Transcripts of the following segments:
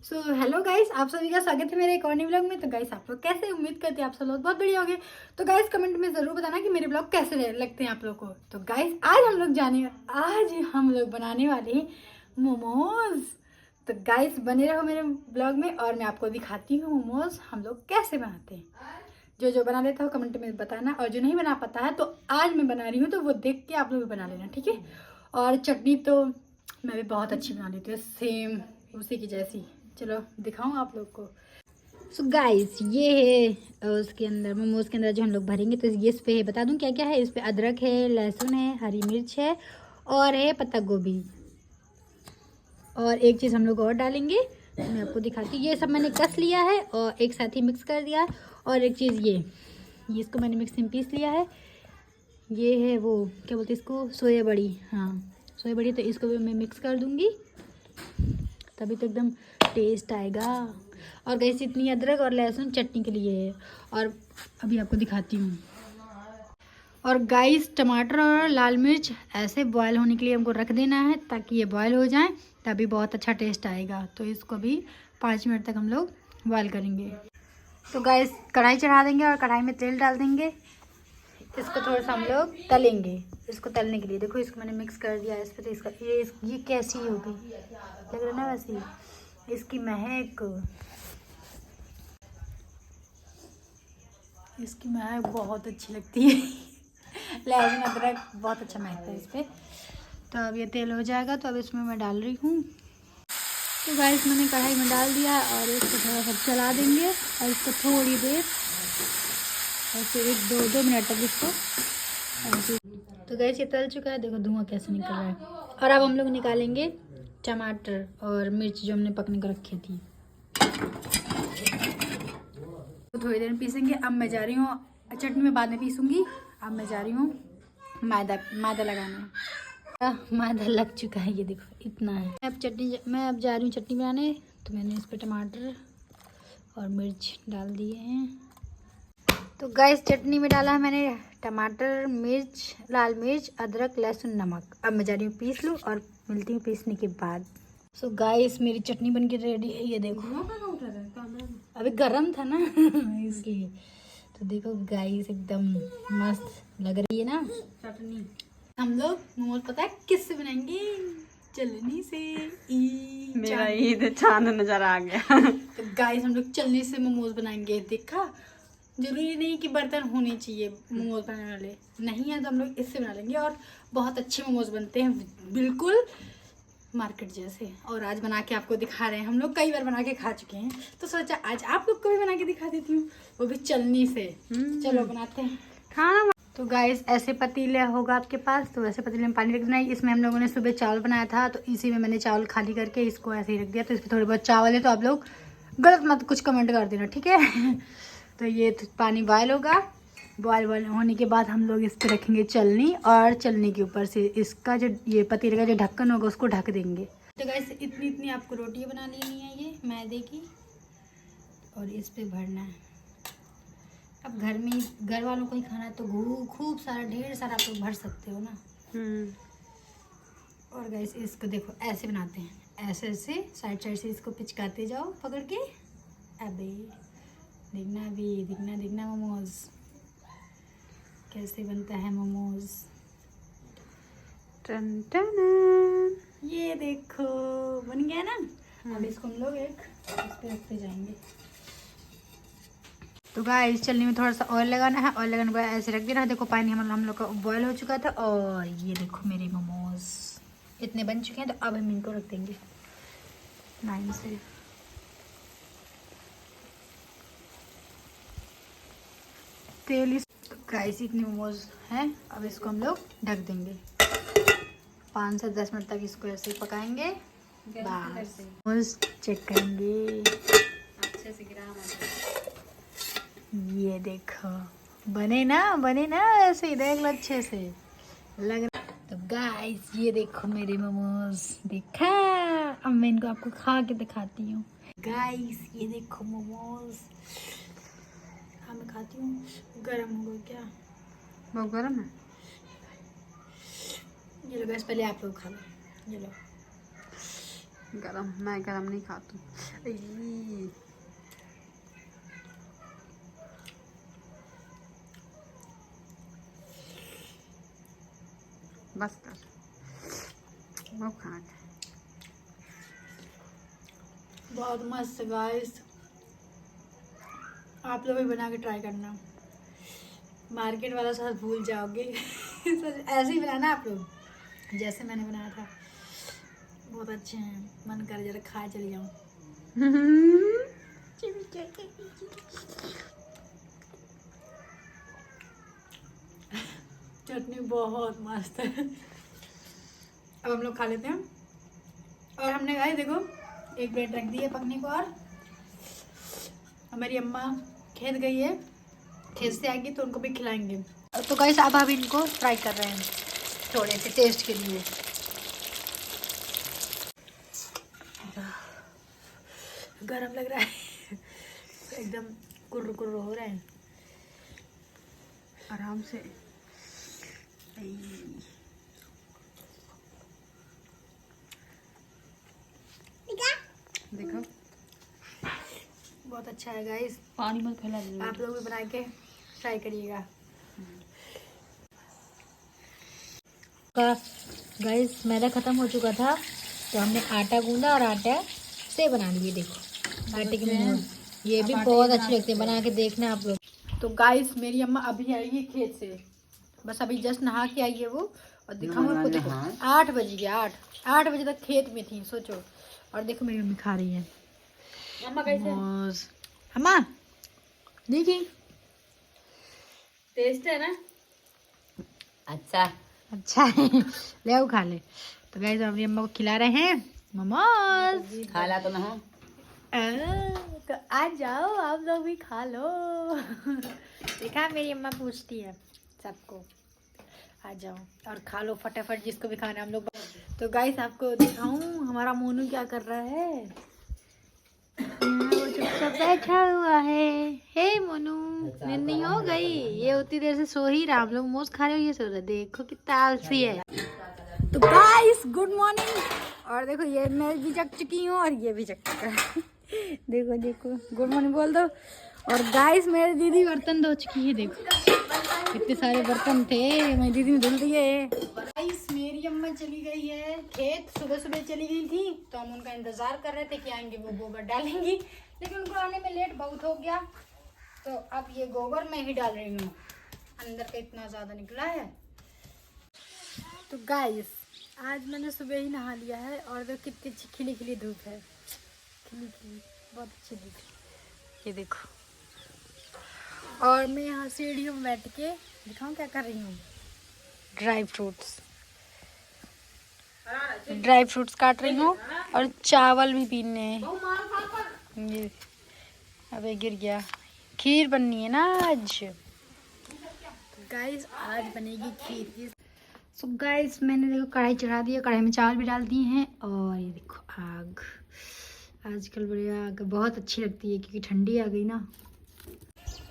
So hello guys, आप सभी का स्वागत है मेरे एक और नए ब्लॉग में। तो गाइस आप लोग कैसे, उम्मीद करते हैं आप सब लोग बहुत बढ़िया होंगे। तो गाइस कमेंट में जरूर बताना कि मेरे ब्लॉग कैसे लगते हैं आप लोग को। तो गाइस आज हम लोग बनाने वाले हैं मोमोज। तो गाइस बने रहो मेरे ब्लॉग में और मैं आपको दिखाती हूँ मोमोज हम लोग कैसे बनाते हैं। जो बना लेता हो कमेंट में बताना, और जो नहीं बना पाता है तो आज मैं बना रही हूँ तो वो देख के आप लोग भी बना लेना, ठीक है। और चटनी तो मैं भी बहुत अच्छी बना लेती हूँ, सेम उसी की जैसी। चलो दिखाऊं आप लोग को। सो गाइस ये है उसके अंदर, मोमोज के अंदर जो हम लोग भरेंगे। तो ये इस पे बता दूं क्या क्या है। इस पे अदरक है, लहसुन है, हरी मिर्च है और है पत्ता गोभी। और एक चीज़ हम लोग और डालेंगे, मैं आपको दिखाती हूँ। ये सब मैंने कस लिया है और एक साथ ही मिक्स कर दिया। और एक चीज़ ये इसको मैंने मिक्सी में पीस लिया है। ये है वो क्या बोलते हैं इसको, सोया बड़ी। हाँ सोया बड़ी। तो इसको भी मैं मिक्स कर दूँगी, तभी तो एकदम टेस्ट आएगा। और गैस इतनी अदरक और लहसुन चटनी के लिए है। और अभी आपको दिखाती हूँ। और गाइस टमाटर और लाल मिर्च ऐसे बॉयल होने के लिए हमको रख देना है, ताकि ये बॉयल हो जाए, तभी बहुत अच्छा टेस्ट आएगा। तो इसको भी 5 मिनट तक हम लोग बॉयल करेंगे। तो गाइस कढ़ाई चढ़ा देंगे और कढ़ाई में तेल डाल देंगे। इसको थोड़ा सा हम लोग तलेंगे। इसको तलने के लिए देखो, इसको मैंने मिक्स कर दिया इस पर। तो इसका ये कैसी होगी, लग रहा है ना वैसे ही। इसकी महक बहुत अच्छी लगती है। लहसुन अदरक बहुत अच्छा महकता है इस पर। तो अब ये तेल हो जाएगा तो अब इसमें मैं डाल रही हूँ। तो गाइस मैंने कढ़ाई में डाल दिया और इसको थोड़ा सा चला देंगे और इसको थोड़ी देर ऐसे 1-2 मिनट तक इसको ऐसे। तो गाइस ये तल चुका है, देखो धुआं कैसे निकल रहा है। और अब हम लोग निकालेंगे टमाटर और मिर्च जो हमने पकने को रखी थी। तो थोड़ी देर में पीसेंगे। अब मैं जा रही हूँ, चटनी में बाद में पीसूंगी। अब मैं जा रही हूँ मैदा लगाने। मैदा लग चुका है, ये देखो इतना है। मैं अब जा रही हूँ चटनी बनाने। तो मैंने इस पर टमाटर और मिर्च डाल दिए हैं। तो गाइस चटनी में डाला है मैंने टमाटर, मिर्च, लाल मिर्च, अदरक, लहसुन, नमक। अब मैं जा रही हूँ पीस लूँ और मिलती हूँ पीसने के बाद। सो गाइस मेरी चटनी बनके रेडी है, ये देखो। अभी गरम था ना इसलिए। तो देखो गाइस एकदम मस्त लग रही है ना चटनी। हम लोग मोमोज पता है किससे बनाएंगे, चलनी से। मेरा ईद चांद नजर आ गया। तो गाइस हम लोग चलनी से मोमोज बनाएंगे। देखा, जरूरी नहीं कि बर्तन होने चाहिए मोमोज बनाने वाले, नहीं है तो हम लोग इससे बना लेंगे। और बहुत अच्छे मोमोज बनते हैं, बिल्कुल मार्केट जैसे। और आज बना के आपको दिखा रहे हैं। हम लोग कई बार बना के खा चुके हैं, तो सोचा आज आप लोग को भी बना के दिखा देती हूँ, वो भी चलनी से। चलो बनाते हैं खाना। तो गाइस ऐसे पतीले होगा आपके पास, तो वैसे पतीले में पानी रख देना है। इसमें हम लोगों ने सुबह चावल बनाया था, तो इसी में मैंने चावल खाली करके इसको ऐसे ही रख दिया। तो इसमें थोड़े बहुत चावल है, तो आप लोग गलत मत कुछ कमेंट कर देना, ठीक है। तो ये पानी बॉयल होगा। बॉयल होने के बाद हम लोग इस पर रखेंगे चलनी, और चलनी के ऊपर से इसका जो ये पतीले का जो ढक्कन होगा उसको ढक देंगे। तो गाइस इतनी इतनी आपको रोटियां बना लेनी है ये मैदे की, और इस पे भरना है। अब घर में घर वालों को ही खाना है तो खूब सारा ढेर सारा आप लोग भर सकते हो ना। और गाइस इसको देखो ऐसे बनाते हैं, ऐसे ऐसे साइड साइड से इसको पिचकाते जाओ पकड़ के। अबे देखना मोमोज कैसे बनता है मोमोज। Ton ton. ये देखो बन गया ना। अब इसको हम लोग एक इस पे रखते जाएंगे। तो गाइस चलनी में थोड़ा सा ऑयल लगाना है। ऑयल लगाने के बाद ऐसे रख देना है। देखो पानी हम लोग का बॉयल हो चुका था। और ये देखो मेरे मोमोज इतने बन चुके हैं। तो अब हम इनको रख देंगे लाइन से। तेल इस गाइस इतने मोमोज हैं। अब इसको हम लोग ढक देंगे 5 से 10 मिनट तक। इसको ऐसे ही पकाएंगे। बस चेक करेंगे अच्छे से ये देखो बने ना ऐसे ही देख लो अच्छे से लग रहा। तो गाइस ये देखो मेरे मोमोज, देखा। अब मैं इनको आपको खा के दिखाती हूँ। गाइस ये देखो मोमोज। हाँ मैं खाती हूँ। गरम हो गया क्या, बहुत गर्म है। ये लो गाइस, पहले आप लोग खा लो। ये लो गरम, मैं गरम नहीं खाती। ई, बस कर वो खाना। बहुत मस्त गाइस, आप लोग भी बना के ट्राई करना, मार्केट वाला स्वाद भूल जाओगे। ऐसे ही बनाना आप लोग जैसे मैंने बनाया था, बहुत अच्छे हैं, मन कर जरा खा चली जाऊं। चटनी बहुत मस्त है। अब हम लोग खा लेते हैं। और हमने गाइस देखो एक प्लेट रख दी है पकने को, और हमारी अम्मा खेत गई है, खेत से आएगी तो उनको भी खिलाएंगे। तो गाइस अब हम इनको फ्राई कर रहे हैं थोड़े से टेस्ट के लिए। गरम लग रहा है, एकदम कुर्र कुर्र हो रहा है। आराम से। देखो बहुत अच्छा है गाइस, पानी मत फैला दे। आप लोग भी बना के ट्राई करिएगा। गाइस मैदा खत्म हो चुका था तो हमने आटा गूंदा और आटा से बना लिए। देखो आटे के मोहन, ये भी बहुत अच्छे लगते हैं, बना के देखना आप लोग। तो गाइस मेरी अम्मा अभी आई है खेत से, बस अभी जस्ट नहा के आई है वो। और दिखाऊँ आपको, देखो 8 बज गया, 8 बजे तक खेत में थी सोचो। और देखो मेरी मम्मी खा रही है। अम्मा कैसे? अम्मा देखी टेस्ट है ना? अच्छा है, ले आओ खा ले। तो गाइस अपनी अम्मा को खिला रहे हैं मोमोज। खाला तो ना हो। तो आ जाओ आप लोग भी खा लो। देखा मेरी अम्मा पूछती है सबको, आ जाओ और खा लो फटाफट जिसको भी खाना हम लोग। तो गाइस आपको दिखाऊं हमारा मोनू क्या कर रहा है। वो चुपचाप बैठा हुआ है। हे मोनू नींद नहीं हो गई? ये उतनी देर से सो ही रहा, हम लोग मोमोज खा रहे हो ये सो रहा। देखो कितना आलसी है। तो गाइस गुड मॉर्निंग। और देखो ये मैं भी जग चुकी हूँ और ये भी जग चुका है। देखो देखो गुड मॉर्निंग बोल दो। और गाइस मेरी दीदी बर्तन धो चुकी है, देखो इतने सारे बर्तन थे मेरी दीदी ने धुल दिए। गाइस मेरी अम्मा चली गई है खेत, सुबह सुबह चली गई थी तो हम उनका इंतजार कर रहे थे कि आएंगे वो गोबर डालेंगी, लेकिन उनको आने में लेट बहुत हो गया। तो अब ये गोबर मैं ही डाल रही हूँ, अंदर का इतना ज़्यादा निकला है। तो गाइस आज मैंने सुबह ही नहा लिया है और देखो कितनी अच्छी खिली खिली धूप है, खिली खिली बहुत अच्छी धूप है, ये देखो। और मैं यहाँ सीढ़ियों में बैठ के दिखाऊँ क्या कर रही हूँ, ड्राई फ्रूट्स काट रही हूँ और चावल भी पीने हैं। ये अबे गिर गया। खीर बननी है ना आज, तो गाइस आज बनेगी खीर। सो गाइस मैंने देखो कढ़ाई चढ़ा दी है, कढ़ाई में चावल भी डाल दिए हैं। और ये देखो आग, आजकल बढ़िया आग बहुत अच्छी लगती है क्योंकि ठंडी आ गई ना।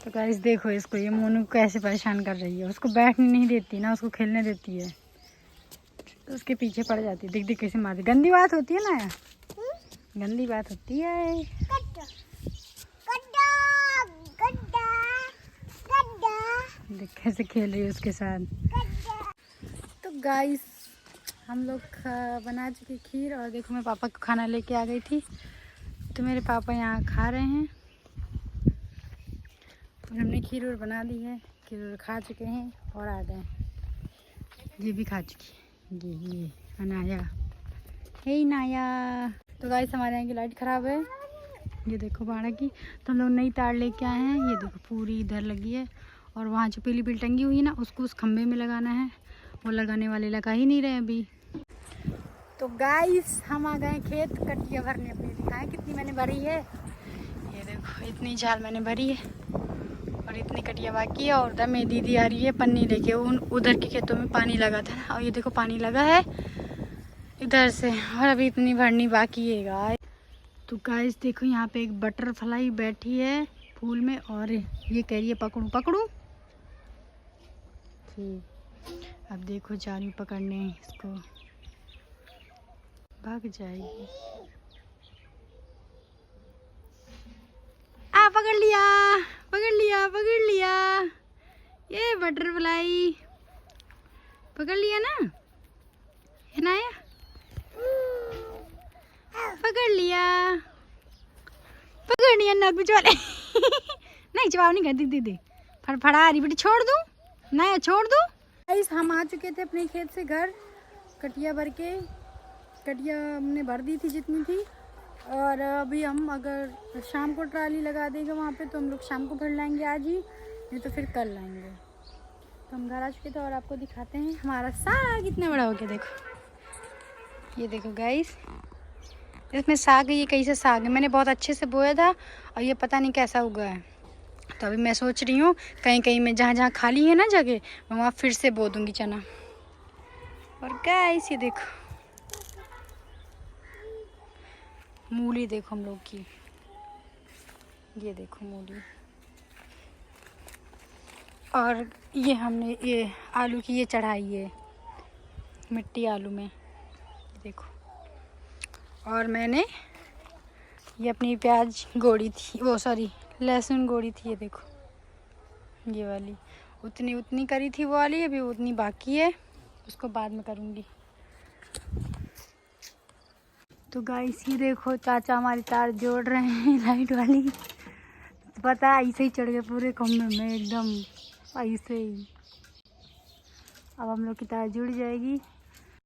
तो गाइस देखो इसको, ये मोनू कैसे परेशान कर रही है, उसको बैठने नहीं देती ना, उसको खेलने देती है तो उसके पीछे पड़ जाती है। देख देख कैसे मारती, गंदी बात होती है ना, गंदी बात होती है। देख कैसे खेल रही है उसके साथ। तो गाइस हम लोग बना चुके खीर और देखो मैं पापा को खाना लेके आ गई थी, तो मेरे पापा यहाँ खा रहे हैं। और हमने खीर और बना दी है, खीर और खा चुके हैं और आ गए, ये भी खा चुकी है। ये अनाया, हे नाया। तो गाइस हमारे यहाँ की लाइट ख़राब है, ये देखो बाड़ा की, तो हम लोग नई तार लेके आए हैं। ये देखो पूरी इधर लगी है और वहाँ जो पीली पीली टंगी हुई है ना उसको उस खम्भे में लगाना है, वो लगाने वाले लगा ही नहीं रहे अभी। तो गाइस हम आ गए खेत कटिया भरने अपनी, दिखाएं कितनी मैंने भरी है। ये देखो इतनी झाल मैंने भरी है और इतनी कटिया बाकी है। और उधर मेरी दीदी आ रही है पन्नी लेके, उन उधर के खेतों में पानी लगा था ना, और ये देखो पानी लगा है इधर से, और अभी इतनी भरनी बाकी है गाइस। तो गाइस देखो यहाँ पे एक बटरफ्लाई बैठी है फूल में और ये कह रही है पकड़ू पकड़ू। ठीक अब देखो जा रही हूँ पकड़ने इसको। भाग जाएगी। पकड़ लिया पकड़ लिया पकड़ लिया। ये बटरफ्लाई पकड़ लिया ना हिनाया, पकड़ लिया नाक में वाले। नहीं जवाब नहीं कर दीदी, फड़फड़ा रही बेटी, छोड़ दूँ नया छोड़ दूँ। गाइस हम आ चुके थे अपने खेत से घर, कटिया भर के, कटिया हमने भर दी थी जितनी थी। और अभी हम अगर शाम को ट्राली लगा देंगे वहाँ पे तो हम लोग शाम को भर लाएंगे आज ही, नहीं तो फिर कल लाएंगे। तो हम घर आ चुके थे और आपको दिखाते हैं हमारा साग कितना बड़ा हो गया। देखो ये देखो गाइस, इसमें साग है। ये कैसे साग है, मैंने बहुत अच्छे से बोया था और ये पता नहीं कैसा उगा है। तो अभी मैं सोच रही हूँ कहीं कहीं में जहाँ जहाँ खाली है ना जगह, मैं वहाँ फिर से बो दूँगी चना। और गाइस ये देखो मूली, देखो हम लोग की, ये देखो मूली। और ये हमने ये आलू की ये चढ़ाई है मिट्टी आलू में, ये देखो। और मैंने ये अपनी प्याज गोड़ी थी, वो सॉरी लहसुन गोड़ी थी, ये देखो ये वाली उतनी करी थी वो वाली, अभी उतनी बाकी है, उसको बाद में करूँगी। तो गाइस ये देखो चाचा हमारी तार जोड़ रहे हैं लाइट वाली, पता है ऐसे ही चढ़ गए पूरे खम्भे में एकदम ऐसे ही। अब हम लोग की तार जुड़ जाएगी।